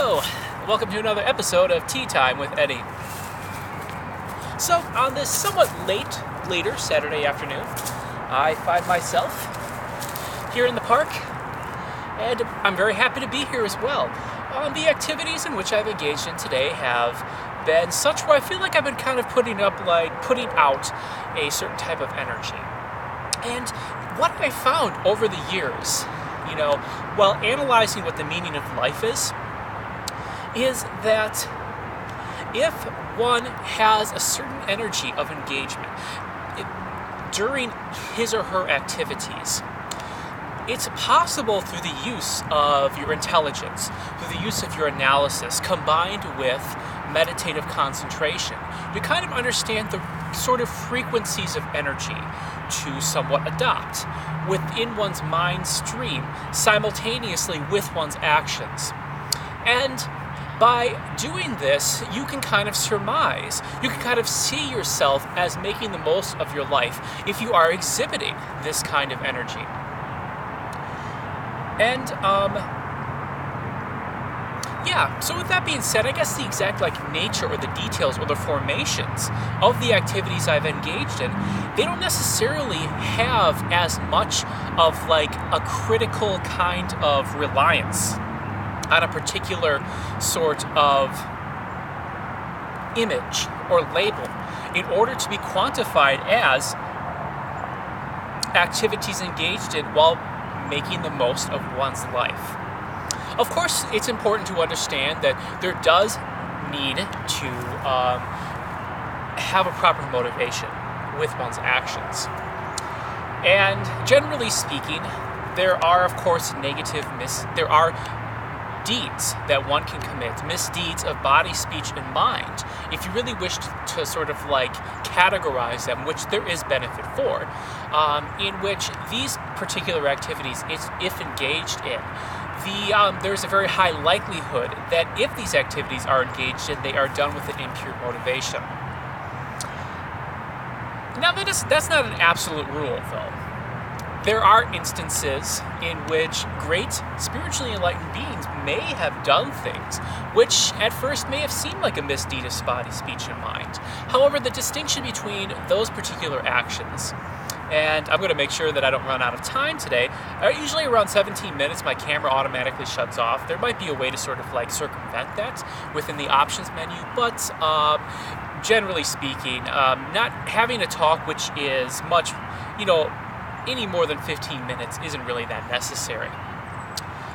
Hello! Welcome to another episode of Tea Time with Eddie. So, on this somewhat later Saturday afternoon, I find myself here in the park, and I'm very happy to be here as well. The activities in which I've engaged in today have been such where I feel like I've been kind of putting out a certain type of energy. And what I found over the years, while analyzing what the meaning of life is that if one has a certain energy of engagement during his or her activities, it's possible through the use of your intelligence, through the use of your analysis, combined with meditative concentration, to kind of understand the sort of frequencies of energy to somewhat adopt within one's mind stream simultaneously with one's actions. And by doing this, you can kind of surmise, you can kind of see yourself as making the most of your life if you are exhibiting this kind of energy. And, so with that being said, I guess the exact nature or the details or the formations of the activities I've engaged in, they don't necessarily have as much of a critical kind of reliance on a particular sort of image or label in order to be quantified as activities engaged in while making the most of one's life. Of course, it's important to understand that there does need to have a proper motivation with one's actions. And generally speaking, there are, of course, there are deeds that one can commit, misdeeds of body, speech, and mind, if you really wish to sort of categorize them, which there is benefit for, in which these particular activities, if engaged in, there's a very high likelihood that if these activities are engaged in, they are done with an impure motivation. Now, that's not an absolute rule, though. There are instances in which great spiritually enlightened beings may have done things which at first may have seemed like a misdeed of body, speech, and mind. However, the distinction between those particular actions, and I'm going to make sure that I don't run out of time today, usually around 17 minutes my camera automatically shuts off. There might be a way to sort of circumvent that within the options menu, but generally speaking, not having a talk which is much, any more than 15 minutes isn't really that necessary.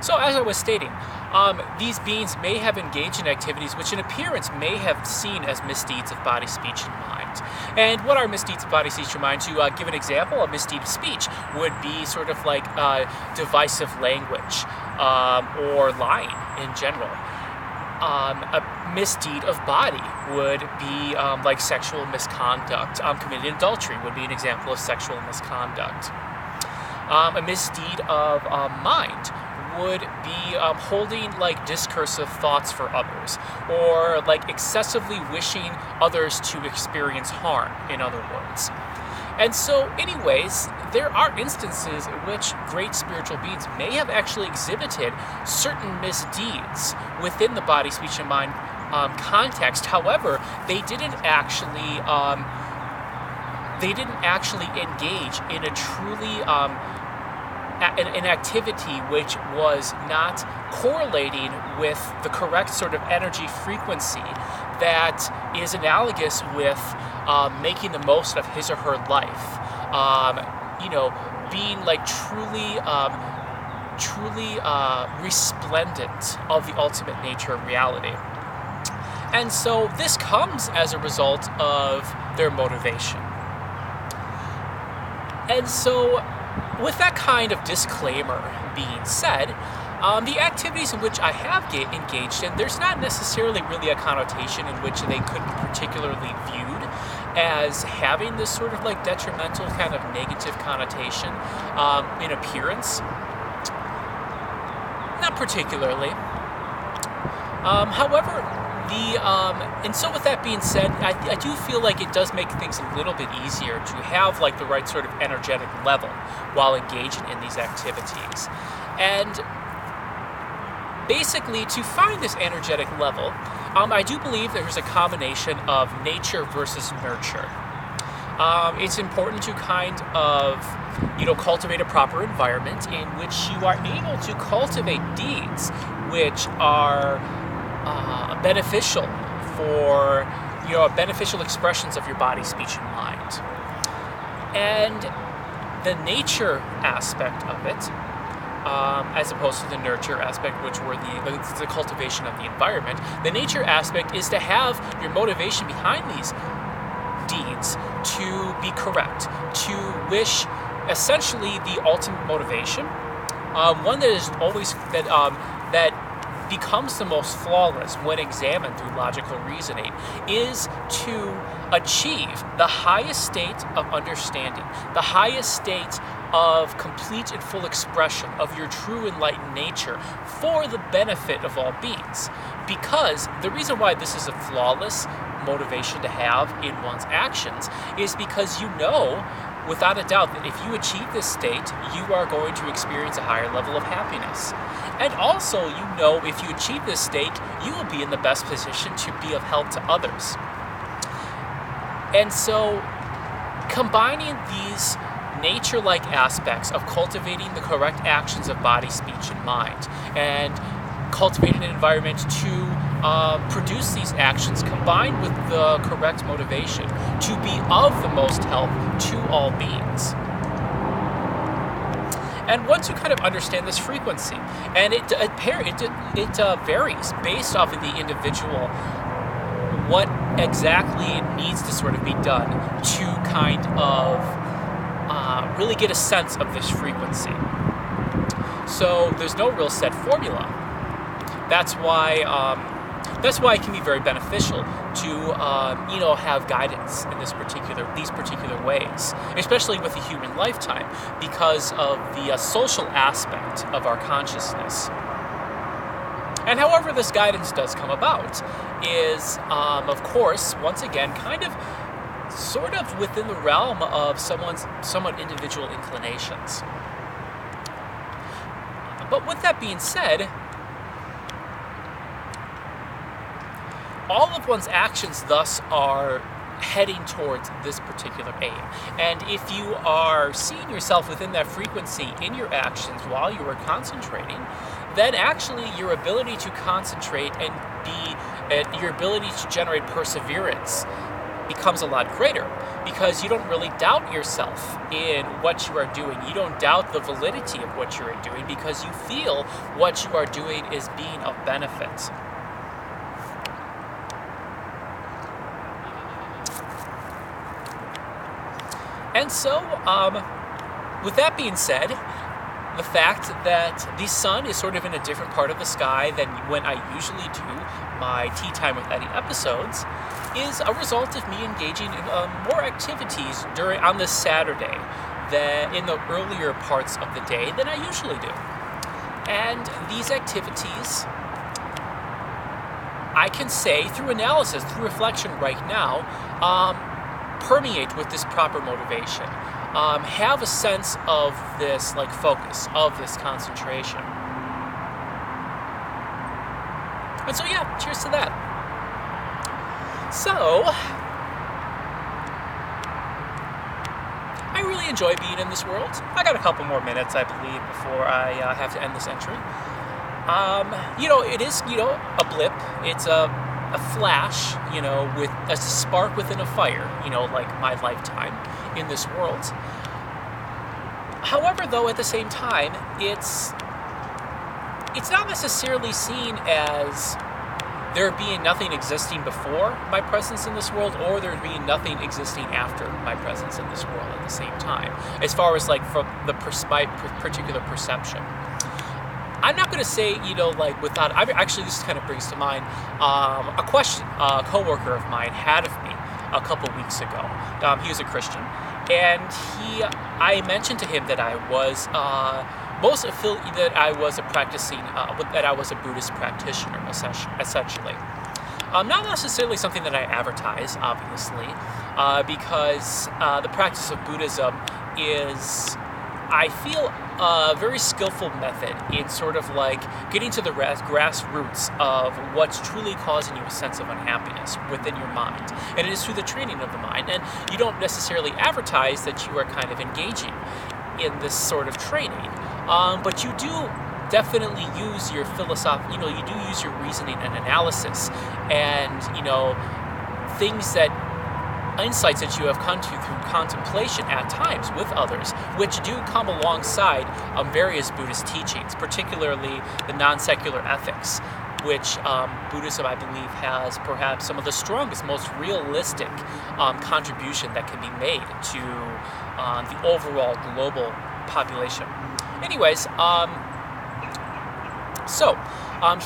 So as I was stating, these beings may have engaged in activities which in appearance may have seen as misdeeds of body, speech, and mind. And what are misdeeds of body, speech, and mind? To give an example, a misdeed of speech would be sort of divisive language or lying in general. A misdeed of body would be sexual misconduct. Committing adultery would be an example of sexual misconduct. A misdeed of mind would be holding discursive thoughts for others, or excessively wishing others to experience harm, in other words. And so, anyways, there are instances in which great spiritual beings may have actually exhibited certain misdeeds within the body, speech, and mind context. However, they didn't actually engage in a truly an activity which was not correlating with the correct sort of energy frequency that is analogous with making the most of his or her life. Being truly resplendent of the ultimate nature of reality. And so this comes as a result of their motivation. And so, with that kind of disclaimer being said, the activities in which I have engaged in, there's not necessarily really a connotation in which they could be particularly viewed as having this sort of detrimental kind of negative connotation in appearance. Not particularly. However, and so with that being said, I do feel like it does make things a little bit easier to have the right sort of energetic level while engaging in these activities. And basically, to find this energetic level, I do believe there's a combination of nature versus nurture. It's important to kind of, cultivate a proper environment in which you are able to cultivate deeds which are beneficial for, beneficial expressions of your body, speech, and mind. And the nature aspect of it, as opposed to the nurture aspect, which were the cultivation of the environment. The nature aspect is to have your motivation behind these deeds to be correct, to wish essentially the ultimate motivation, one that is always that becomes the most flawless when examined through logical reasoning, is to achieve the highest state of understanding, the highest state of complete and full expression of your true enlightened nature for the benefit of all beings. Because the reason why this is a flawless motivation to have in one's actions is because without a doubt, that if you achieve this state, you are going to experience a higher level of happiness. And also, if you achieve this state, you will be in the best position to be of help to others. And so, combining these nature-like aspects of cultivating the correct actions of body, speech, and mind, and cultivating an environment to produce these actions combined with the correct motivation to be of the most help to all beings. And once you kind of understand this frequency, and it varies based off of the individual, what exactly needs to sort of be done to kind of really get a sense of this frequency. So there's no real set formula. That's why it can be very beneficial to have guidance in these particular ways, especially with the human lifetime, because of the social aspect of our consciousness. And however this guidance does come about is, of course, once again, kind of sort of within the realm of someone's somewhat individual inclinations. But with that being said, all of one's actions thus are heading towards this particular aim. And if you are seeing yourself within that frequency in your actions while you are concentrating, then actually your ability to concentrate and your ability to generate perseverance becomes a lot greater, because you don't really doubt yourself in what you are doing. You don't doubt the validity of what you are doing because you feel what you are doing is being of benefit. And so, with that being said, the fact that the sun is sort of in a different part of the sky than when I usually do my Tea Time with Eddie episodes is a result of me engaging in more activities on this Saturday in the earlier parts of the day than I usually do. And these activities, I can say through analysis, through reflection right now, permeate with this proper motivation, have a sense of this focus, of this concentration. And so cheers to that. So, I really enjoy being in this world. I got a couple more minutes, I believe, before I have to end this entry. It is, a blip. It's a flash, with a spark within a fire, like my lifetime in this world. However, though, at the same time, it's not necessarily seen as there being nothing existing before my presence in this world, or there being nothing existing after my presence in this world at the same time, as far as from the particular perception. I'm not going to say, without... Actually, this kind of brings to mind a question a coworker of mine had of me a couple weeks ago. He was a Christian, and I mentioned to him that I was that I was a Buddhist practitioner, essentially. Not necessarily something that I advertise, obviously, because the practice of Buddhism is I feel a very skillful method in sort of like getting to the grassroots of what's truly causing you a sense of unhappiness within your mind. And it is through the training of the mind. And you don't necessarily advertise that you are kind of engaging in this sort of training, but you do definitely use your you do use your reasoning and analysis and, things insights that you have come to through contemplation at times with others, which do come alongside various Buddhist teachings, particularly the non-secular ethics, which Buddhism, I believe, has perhaps some of the strongest, most realistic contribution that can be made to the overall global population. Anyways,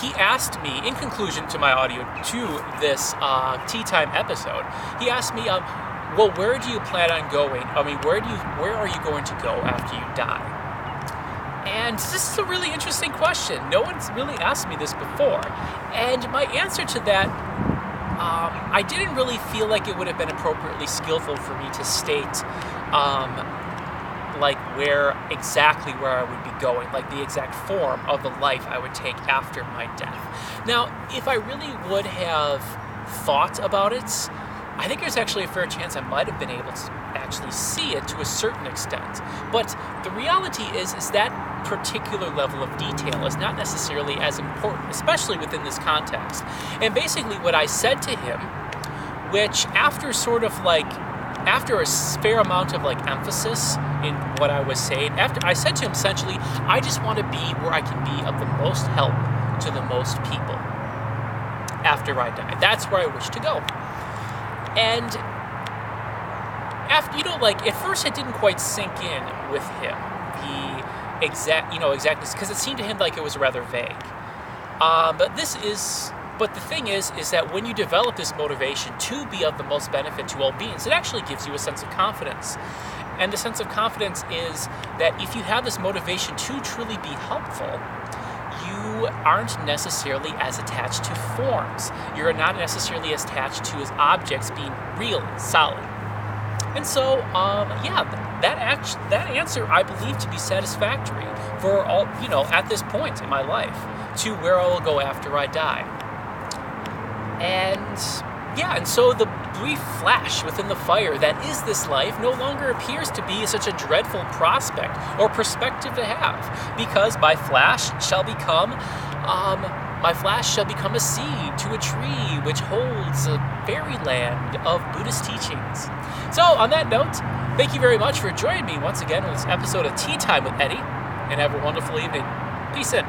he asked me, in conclusion to my audio to this Tea Time episode, he asked me, well, where do you plan on going? I mean, where are you going to go after you die? And this is a really interesting question. No one's really asked me this before. And my answer to that, I didn't really feel like it would have been appropriately skillful for me to state like where I would be going, like the exact form of the life I would take after my death. Now, if I really would have thought about it, I think there's actually a fair chance I might have been able to actually see it to a certain extent. But the reality is that particular level of detail is not necessarily as important, especially within this context. And basically what I said to him, which after a fair amount of emphasis in what I was saying, after I said to him essentially, I just want to be where I can be of the most help to the most people after I die. That's where I wish to go. And after, at first it didn't quite sink in with him, the exactness, because it seemed to him like it was rather vague. But the thing is that when you develop this motivation to be of the most benefit to all beings, it actually gives you a sense of confidence. And the sense of confidence is that if you have this motivation to truly be helpful, you aren't necessarily as attached to forms. You're not necessarily as attached to as objects being real and solid. And so, that answer I believe to be satisfactory for all, at this point in my life, to where I will go after I die. And so the brief flash within the fire that is this life no longer appears to be such a dreadful prospect or perspective to have, because my flash shall become a seed to a tree which holds a fairyland of Buddhist teachings. So on that note, thank you very much for joining me once again on this episode of Tea Time with Eddie, and have a wonderful evening. Peace in.